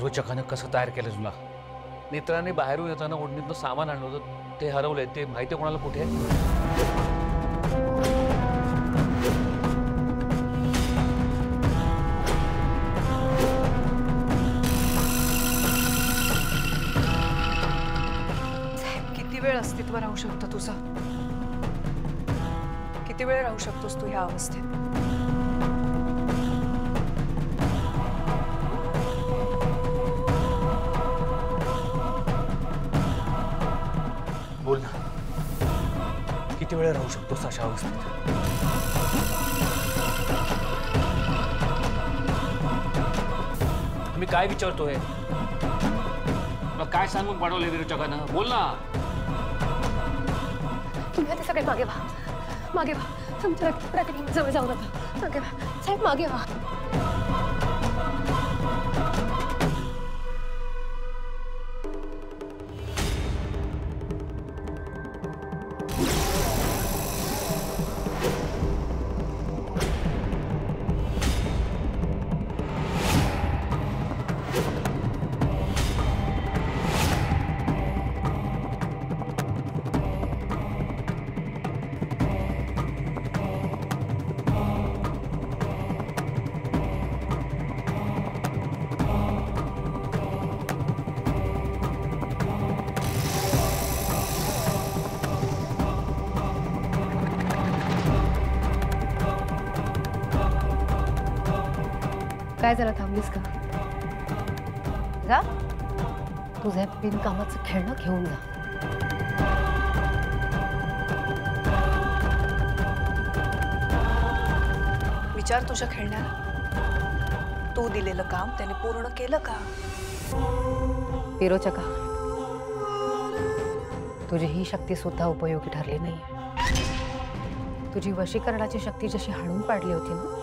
विरोचकानं कसं तयार केलं तुला? नेत्राने बाहेरून येताना ओढणीतनं सामान आणलं होतं, ते हरवलंय. ते माहिती कोणाला कुठे आहे? साहेब, किती वेळ अस्तित्व राहू शकतं तुझं? किती वेळ राहू शकतोस तू ह्या अवस्थेत? बोल ना, किती वेळ राहू शकतोस अशा अवस्थेत? मी काय विचारतोय? मग काय सांगून पाठवलंय विरोचकानं? बोल ना. तुम्ही आता सगळे मागे व्हा, मागे व्हा. तुमच्या रात्री जवळ जाऊ नका. मागे व्हा साहेब, मागे व्हा. काय झालं, थांबलीस का? जा, तुझे बिनकामाचं खेळणं घेऊन जा. विचार तुझ्या खेळण्याला. तू दिलेलं काम त्याने पूर्ण केलं का? विरोचका, तुझी ही शक्ती सुद्धा उपयोगी ठरली नाही. तुझी वशीकरणाची शक्ती जशी हाणून पाडली होती ना,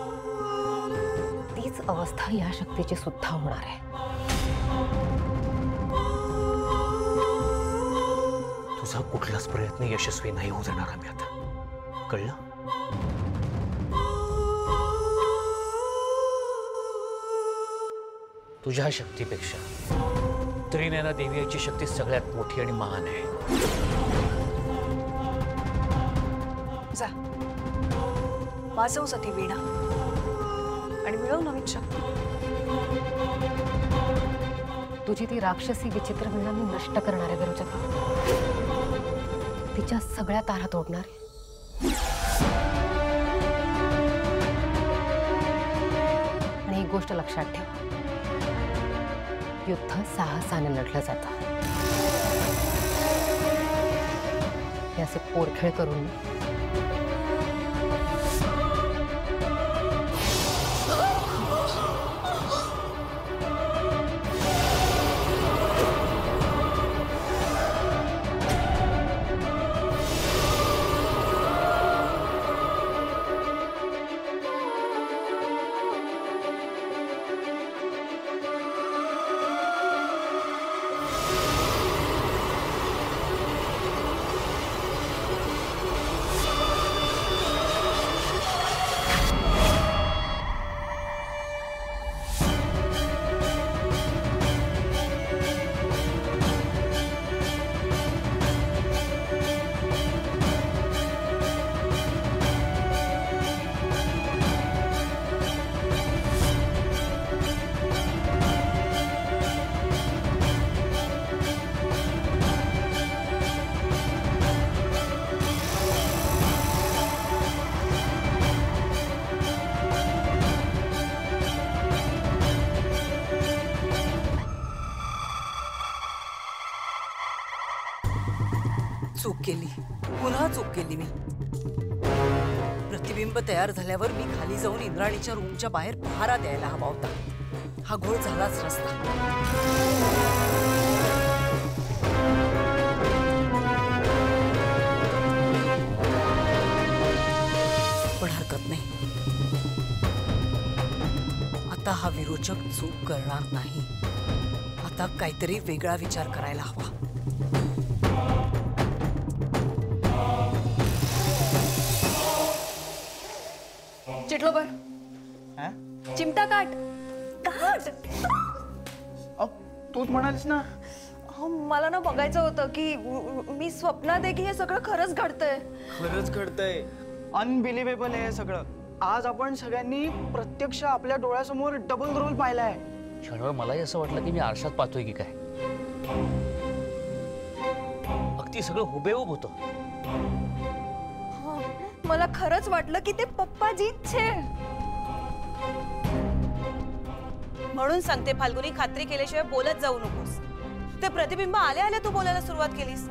तीच अवस्था या शक्तीची सुद्धा होणार आहे. तुझा कुठलाच प्रयत्न यशस्वी नाही होऊ देणार आम्ही आता, कळलं? तुझ्या शक्तीपेक्षा त्रिनयना देवीची शक्ती सगळ्यात मोठी आणि महान आहे. जा, वाजव जा ती वीणा आणि मिळव नवीन शक्ती. तुझी ती राक्षसी विचित्र वीणा मी नष्ट करणार आहे विरोचका. तिच्या सगळ्या तारा तोडणार आहे. आणि एक गोष्ट लक्षात ठेव, युद्ध साहसाने लढलं जातं. हे असे पोरखेळ करून चूक केली, पुन्हा चूक केली मी. प्रतिबिंब तयार झाल्यावर मी खाली जाऊन इंद्राणीच्या रूमच्या बाहेर पहारा द्यायला हवा होता. हा घोळ झालाच नसता. पण हरकत नाही, आता हा विरोचक चूक करणार नाही. आता काहीतरी वेगळा विचार करायला हवा. चिटलोबर, चिमटा काट. काट. तूच म्हणालीस ना. मला ना बघायचं होतं की मी स्वप्नात आहे की हे सगळं खरंच घडतंय. खरंच घडतंय. अनबिलिव्हेबल आहे हे सगळं. आज आपण सगळ्यांनी प्रत्यक्ष आपल्या डोळ्यासमोर डबल रोल पाहिलाय. क्षणभर मलाही असं वाटलं की मी आरशात पाहतोय की काय. अगदी सगळं हुबेहूब होतं. मला खरंच वाटलं की ते पप्पाजीच छे. म्हणून सांगते फाल्गुनी, खात्री केल्याशिवाय बोलत जाऊ नकोस. ते प्रतिबिंब आले आले तू बोलायला सुरुवात केलीस.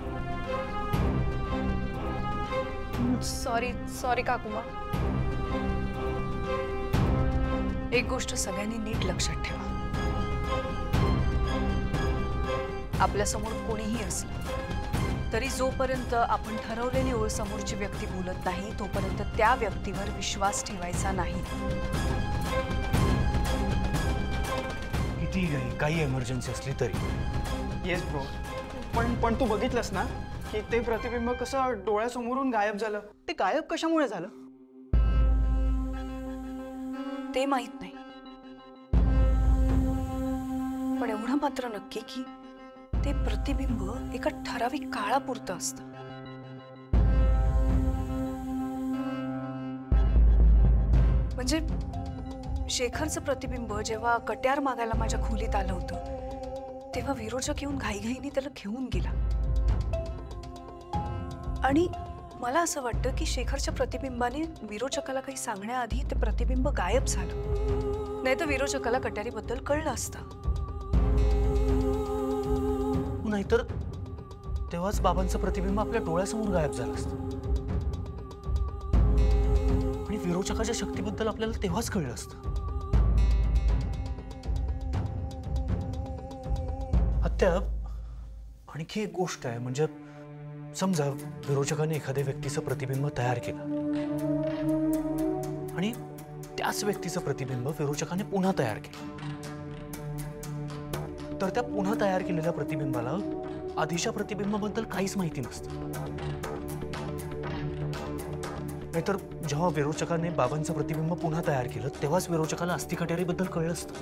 सॉरी सॉरी काकुमा. एक गोष्ट सगळ्यांनी नीट लक्षात ठेवा. आपल्या समोर कोणीही असलं तरी जोपर्यंत आपण ठरवलेली ओळ समोरची व्यक्ती बोलत नाही तोपर्यंत त्या व्यक्तीवर विश्वास ठेवायचा नाही. किती काही इमर्जन्सी असली तरी. Yes bro. पण तू बघितलंस ना की ते प्रतिबिंब कसं डोळ्यासमोरून गायब झालं. ते गायब कशामुळे झालं ते माहित नाही, पण एवढं मात्र नक्की की ते प्रतिबिंब एका ठराविक काळापुरतं असतं. म्हणजे शेखरचं प्रतिबिंब जेव्हा कट्यार मागायला माझ्या खोलीत आलं होतं तेव्हा विरोचक येऊन घाईघाईने त्याला घेऊन गेला. आणि मला असं वाटतं की शेखरच्या प्रतिबिंबाने विरोचकाला काही सांगण्याआधी ते प्रतिबिंब गायब झालं. नाही तर विरोचकाला कट्यारीबद्दल कळलं असतं. नाहीतर तेव्हाच बाबांचं प्रतिबिंब आपल्या डोळ्यासमोर गायब झालं असतं आणि विरोचकाच्या शक्तीबद्दल आपल्याला तेव्हाच कळलं असतं. आत्या, आणखी एक गोष्ट आहे. म्हणजे समजा विरोचकाने एखाद्या व्यक्तीचं प्रतिबिंब तयार केलं आणि त्याच व्यक्तीचं प्रतिबिंब विरोचकाने पुन्हा तयार केलं, तर त्या पुन्हा तयार केलेल्या प्रतिबिंबाला आधीच्या प्रतिबिंबाबद्दल काहीच माहिती नसतं. नाहीतर जेव्हा विरोचकाने बाबांचं प्रतिबिंब पुन्हा तयार केलं तेव्हाच विरोचकाला अस्थिकट्यारीबद्दल कळलं असतं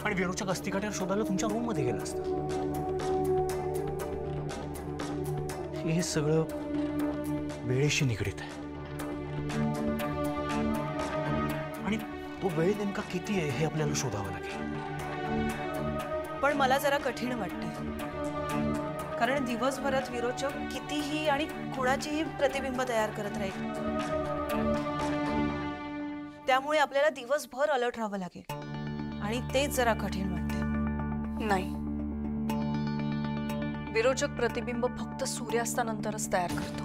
आणि विरोचक अस्थिकट्यार शोधायला तुमच्या रूम मध्ये गेलं असतं. हे सगळं वेळेशी निगडीत आहे आणि तो वेळ नेमका किती आहे हे आपल्याला शोधावं लागेल. पण मला जरा कठीण वाटतंय, कारण दिवसभरात विरोचक कितीही आणि कुणाचीही प्रतिबिंब तयार करत राहील. त्यामुळे आपल्याला दिवसभर अलर्ट राहावं लागेल आणि तेच जरा कठीण वाटतंय. नाही, विरोचक प्रतिबिंब फक्त सूर्यास्तानंतरच तयार करतो.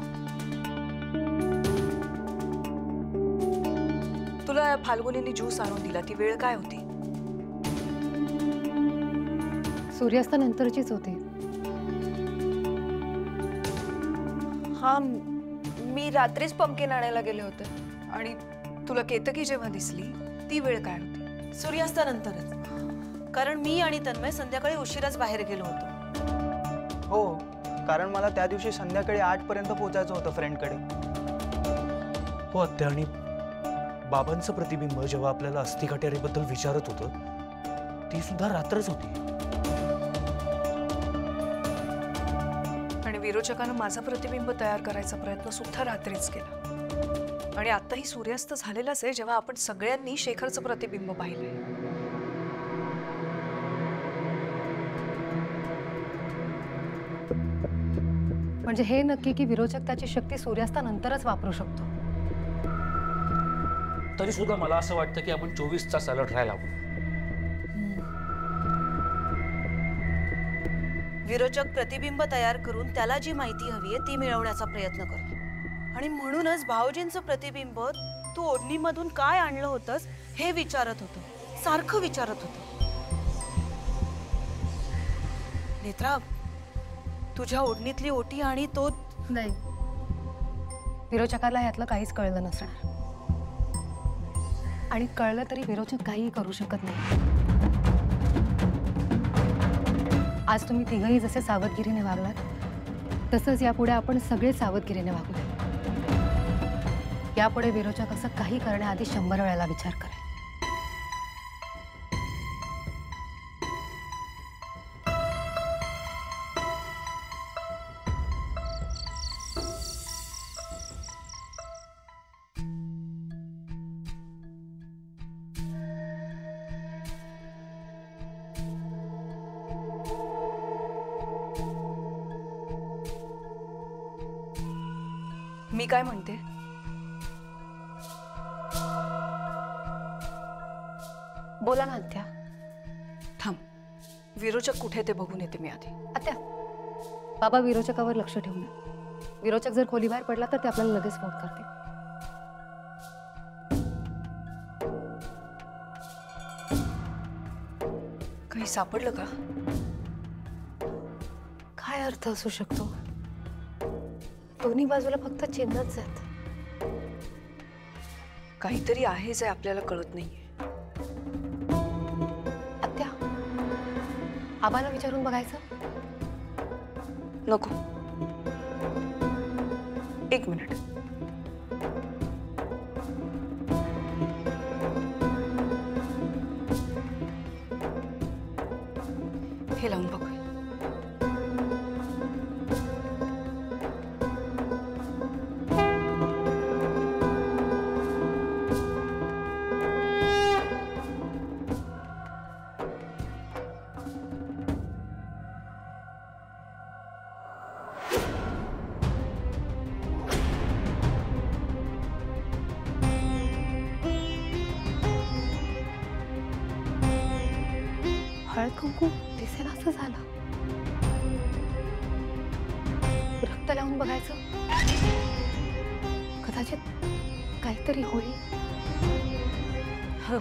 तुला फाल्गुनीने ज्यूस आणून दिला ती वेळ काय होती? सूर्यास्तानंतरचीच होती. हा, मी रात्रीच पंपकिन आणायला गेले होते. आणि तुला केतकी जेव्हा दिसली ती वेळ काय होती? सूर्यास्तानंतरच, कारण मी आणि तन्मय संध्याकाळी उशिराच बाहेर गेलो होतो. हो, कारण मला त्या दिवशी संध्याकाळी 8 पर्यंत पोहोचायचं होतं फ्रेंडकडे. हो आत्या, आणि बाबांचं प्रतिबिंब जेव्हा आपल्याला अस्थिकट्यारीबद्दल विचारत होतं ती सुद्धा रात्रच होती. आणि विरोचकानं माझं प्रतिबिंब तयार करायचा प्रयत्न सुद्धा रात्रीच केला. आणि आताही सूर्यास्त झालेलाच आहे जेव्हा आपण सगळ्यांनी शेखरचं प्रतिबिंब पाहिलंय. म्हणजे हे नक्की की विरोचक त्याची शक्ती सूर्यास्तानंतरच वापरू शकतो. तरी सुद्धा मला असं वाटतं की आपण 24 तास अलर्ट राहायला हवं. विरोचक प्रतिबिंब तयार करून त्याला जी माहिती हवी आहे ती मिळवण्याचा प्रयत्न करतो. आणि म्हणूनच भाऊजींचं प्रतिबिंब तू ओढणीमधून काय आणलं होतंस हे विचारत होतं, सारखं विचारत होतं. नेत्रा, तुझ्या ओढणीतली ओटी आणि तो नाही, विरोचकाला यातलं काहीच कळलं नसणार. आणि कळलं तरी विरोचक काहीही करू शकत नाही. आज तुम्ही तिघही जसे सावधगिरीने वागलात तसंच यापुढे आपण सगळे सावधगिरीने वागूया. यापुढे विरोचक असं काही करण्याआधी 100 वेळेला विचार करेल. मी काय म्हणते, बोला ना आत्या. थांब, विरोचक कुठे ते बघून येते मी आधी. आत्या, बाबा विरोचकावर लक्ष ठेवून द्या. विरोचक जर खोलीबाहेर पडला तर ते आपल्याला लगेच फोन करते. काही सापडलं का? काय अर्थ असू शकतो? दोन्ही बाजूला फक्त चिन्हच आहेत. काहीतरी आहे जे आपल्याला कळत नाहीये. आत्या, आबाला विचारून बघायचं. नको, एक मिनिट. हे लावून बघूया. हळद कुंकू दिसेल असं झालं. रक्त लावून बघायचं. कदाचित काहीतरी होईल. हो.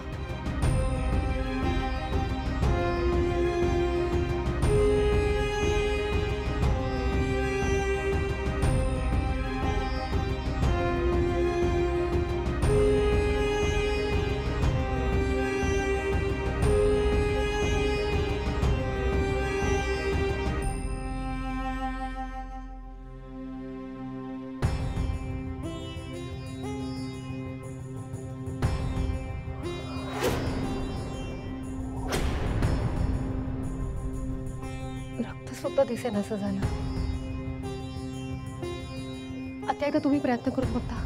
रक्त सुद्धा दिसेल असं झालं. आता एकदा तुम्ही प्रयत्न करून बघता.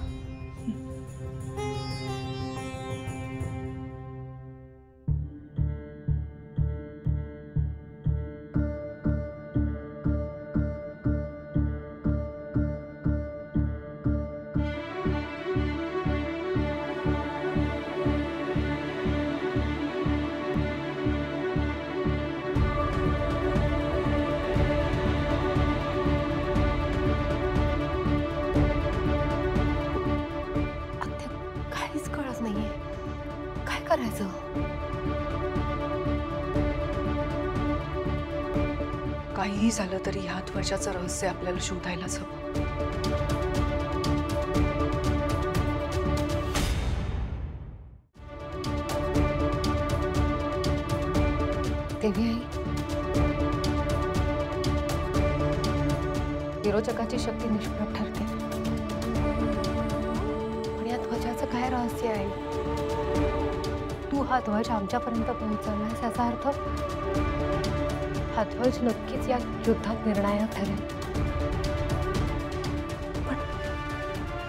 काहीच कळत नाहीये. काय करायचं? काहीही झालं तरी ह्या ध्वजाचं रहस्य आपल्याला शोधायलाच हवं. देवी आई, विरोचकाची शक्ती निष्प्रभ ठरते. पण या ध्वजाचं काय रहस्य आहे? तू हा ध्वज आमच्यापर्यंत पोहोचवलास याचा अर्थ हा ध्वज नक्कीच या युद्धात निर्णायक ठरेल.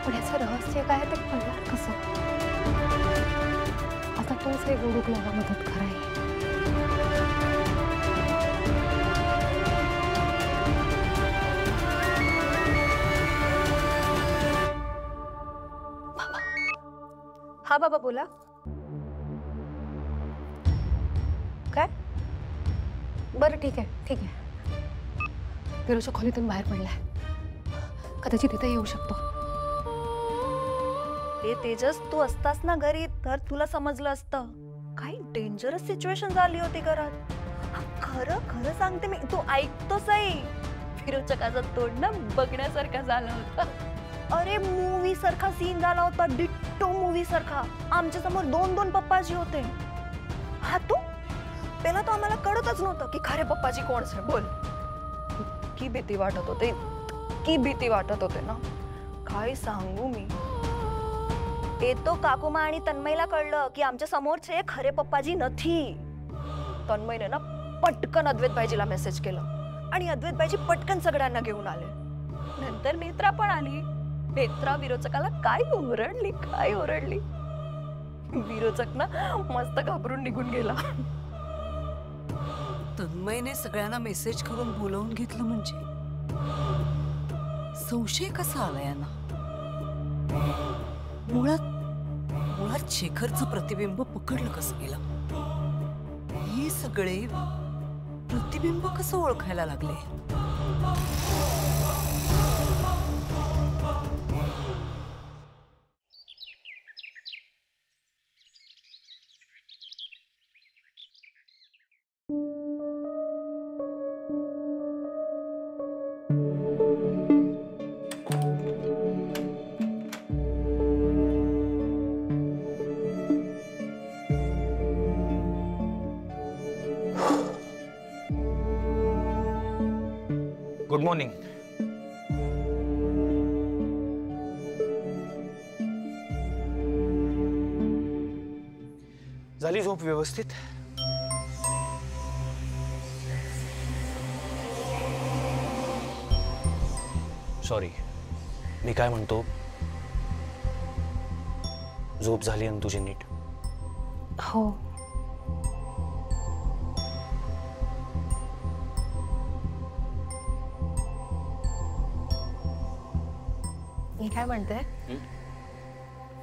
पण याचं रहस्य काय ते कळणार कसं? आता तोच हे गोडूकला मदत कराय. हा बाबा बोला. काय? बरं ठीक आहे ठीक आहे. विरोचक खोलीतून बाहेर पडलाय. कदाचित तिथे येऊ शकतो. हे तेजस, तू असतास ना घरी तर तुला समजलं असतं. काही डेंजरस सिच्युएशन झाली होती घरात. खरं खरं सांगते मी, तू ऐकतोस आहे. विरोचकाचं तोंड ना बघण्यासारखं झालं होतं. अरे मूवी सारखा सीन झाला होता, डिट्टो मूवी सारखा. आमच्या समोर दोन दोन पप्पाजी होते. हा तू पहिला तो आम्हाला कळतच नव्हतं की खरे पप्पाजी कोण आहे. बोल. की भीती वाटत होते, की भीती वाटत होते ना. काय सांगू मी. येतो काकुमा आणि तन्मयला कळलं की आमच्या समोरचे खरे पप्पाजी नथी. तन्मयने ना पटकन अद्वैत बाईजीला मेसेज केलं आणि अद्वैत बाईजी पटकन सगळ्यांना घेऊन आले. नंतर नेत्रा पण आली. नेत्रा विरोचकाला काय ओरडली. विरोचक ना मस्त घाबरून निघून गेला. तन्मयने सगळ्यांना मेसेज करून बोलवून घेतलं म्हणजे संशय कसा आला यांना? मुळात मुळात शेखरचं प्रतिबिंब पकडलं कसं गेलं? हे सगळे प्रतिबिंब कसं ओळखायला लागले? Good morning. झाली झोप व्यवस्थित? सॉरी, मी काय म्हणतो, झोप झाली ना तुझी नीट? हो. मी काय म्हणते,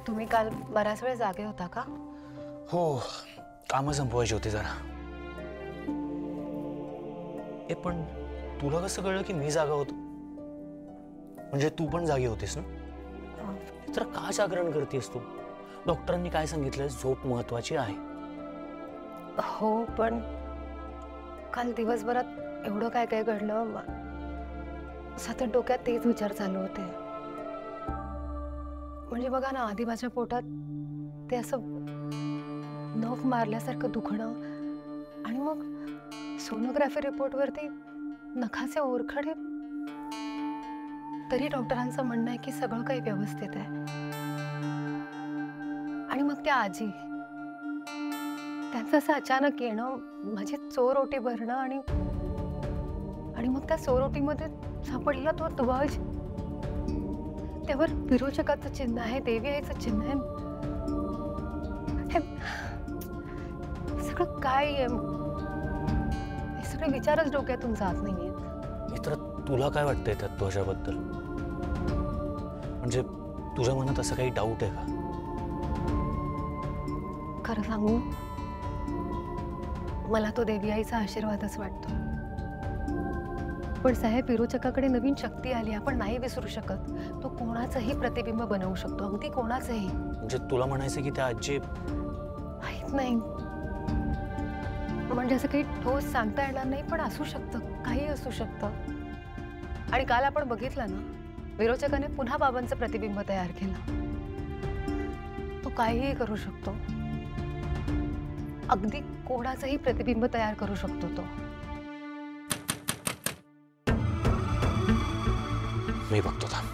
तुम्ही काल बराच वेळ जागे होता का? हो, कामं संपवायची होती जरा. पण तुला कसं कळलं की मी जागा होतो? म्हणजे तू पण जागी होतीस ना? तर का जागरण करतेस तू? डॉक्टरांनी काय सांगितलं? झोप महत्वाची आहे. हो, पण काल दिवसभरात एवढं काय काय घडलं, सतत डोक्यात तेच विचार चालू होते. म्हणजे बघा ना, आधी माझ्या पोटात ते असं नख मारल्यासारखं दुखणं, आणि मग सोनोग्राफी रिपोर्टवरती नखाचे ओरखडे. तरी डॉक्टरांचं म्हणणं आहे की सगळं काही व्यवस्थित आहे. आणि मग त्या आजी, त्यांचं असं अचानक येणं, माझी चोरोटी भरणं, आणि मग त्या चोरोटीमध्ये सापडलेला तो ध्वज, त्यावर विरोचकाचं चिन्ह आहे, देवी आईचं चिन्ह आहे. हे सगळं काय आहे? हे सगळे विचारच डोक्यातून जात नाहीयेत. मित्र, तुला काय वाटतंय त्या ध्वजाबद्दल? म्हणजे तुझ्या मनात असं काही डाऊट आहे का? खरं सांगू, मला तो देवी आईचा आशीर्वादच वाटतो. पण साहेब, विरोचकाकडे नवीन शक्ती आली, आपण नाही विसरू शकत. तो कोणाचंही प्रतिबिंब बनवू शकतो, अगदी कोणाचंही. म्हणजे तुला म्हणायचं की त्या आजी माहित नाही, म्हणजे असं काही ठोस सांगता येणार नाही, पण असू शकतं, काही असू शकतं. आणि काल आपण बघितलं ना, विरोचकाने पुन्हा बाबांचं प्रतिबिंब तयार केलं. तो काहीही करू शकतो, अगदी कोणाचंही प्रतिबिंब तयार करू शकतो तो. मी बघतो थांब.